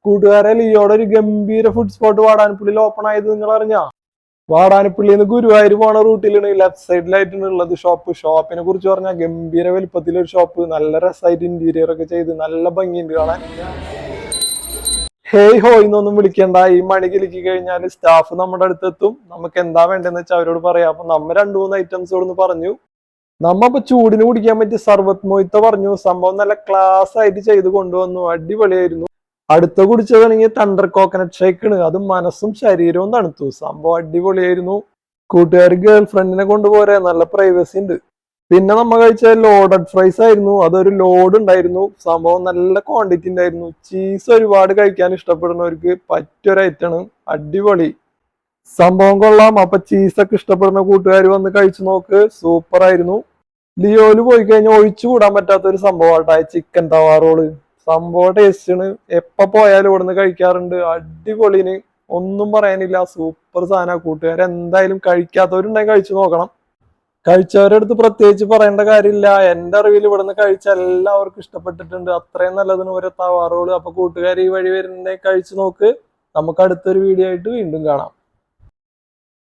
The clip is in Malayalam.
കൂട്ടുകാരെ, ലിയോടെ ഒരു ഗംഭീര ഫുഡ് സ്പോട്ട് വാടാനപ്പള്ളിയിൽ ഓപ്പൺ ആയത് നിങ്ങൾ അറിഞ്ഞാ? വാടാനപ്പള്ളിയിൽ നിന്ന് ഗുരുവായൂർ പോണ റൂട്ടിലാണ് ലെഫ്റ്റ് സൈഡിലായിട്ടാണ് ഉള്ളത് ഷോപ്പിനെ കുറിച്ച് പറഞ്ഞാൽ ഗംഭീര വലുപ്പത്തിലൊരു ഷോപ്പ്, നല്ല രസമായിട്ട് ഇന്റീരിയർ ഒക്കെ ചെയ്ത് നല്ല ഭംഗിയുണ്ട് കാണാൻ. ഹേയ് ഹോയ് എന്നൊന്നും വിളിക്കണ്ട, ഈ മണി കിലുക്കി കഴിഞ്ഞാൽ സ്റ്റാഫ് നമ്മുടെ അടുത്തെത്തും. നമുക്ക് എന്താ വേണ്ടതെന്ന് വെച്ചാൽ അവരോട് പറയാം. അപ്പൊ നമ്മ 2-3 ഐറ്റംസ് കൊടുന്ന് പറഞ്ഞു. നമ്മ ഇപ്പൊ ചൂടിന് കുടിക്കാൻ പറ്റിയ സർബത്ത് മൊയ്ത്ത പറഞ്ഞു. സംഭവം നല്ല ക്ലാസ് ആയിട്ട് ചെയ്ത് കൊണ്ടുവന്നു, അടിപൊളിയായിരുന്നു. അടുത്ത കുടിച്ചതാണെങ്കിൽ തണ്ടർ കോക്കനട്ട് ഷേക്കാണ്. അത് മനസ്സും ശരീരവും തണുത്തു. സംഭവം അടിപൊളിയായിരുന്നു. കൂട്ടുകാർ ഗേൾ ഫ്രണ്ടിനെ കൊണ്ടുപോരെ, നല്ല പ്രൈവസി ഉണ്ട്. പിന്നെ നമ്മ കഴിച്ച ലോഡഡ് ഫ്രൈസ് ആയിരുന്നു. അതൊരു ലോഡ് ഉണ്ടായിരുന്നു. സംഭവം നല്ല ക്വാണ്ടിറ്റി ഉണ്ടായിരുന്നു. ചീസ് ഒരുപാട് കഴിക്കാൻ ഇഷ്ടപ്പെടുന്നവർക്ക് പറ്റിയൊരു ഐറ്റാണ്. അടിപൊളി സംഭവം, കൊള്ളാം. അപ്പൊ ചീസൊക്കെ ഇഷ്ടപ്പെടുന്ന കൂട്ടുകാർ വന്ന് കഴിച്ചു നോക്ക്, സൂപ്പർ ആയിരുന്നു. ലിയോയില് പോയി കഴിഞ്ഞാൽ ഒഴിച്ചു കൂടാൻ പറ്റാത്ത ഒരു സംഭവമാട്ടെ ചിക്കൻ തവാ റോള്. സംഭവം ടേസ്റ്റാണ്. എപ്പോ പോയാലും ഇവിടുന്ന് കഴിക്കാറുണ്ട്. അടിപൊളിന് ഒന്നും പറയാനില്ല, സൂപ്പർ സാധന. കൂട്ടുകാർ എന്തായാലും കഴിക്കാത്തവരുണ്ടെങ്കിൽ കഴിച്ചു നോക്കണം. കഴിച്ചവരുടെ അടുത്ത് പ്രത്യേകിച്ച് പറയേണ്ട കാര്യമില്ല. എന്റെ അറിവിൽ ഇവിടുന്ന് കഴിച്ച എല്ലാവർക്കും ഇഷ്ടപ്പെട്ടിട്ടുണ്ട്. അത്രയും നല്ലതിന് ഒരു തവാ റോള്. അപ്പൊ കൂട്ടുകാർ ഈ വഴി വരുന്നുണ്ടെങ്കിൽ കഴിച്ചു നോക്ക്. നമുക്ക് അടുത്തൊരു വീഡിയോ ആയിട്ട് വീണ്ടും കാണാം.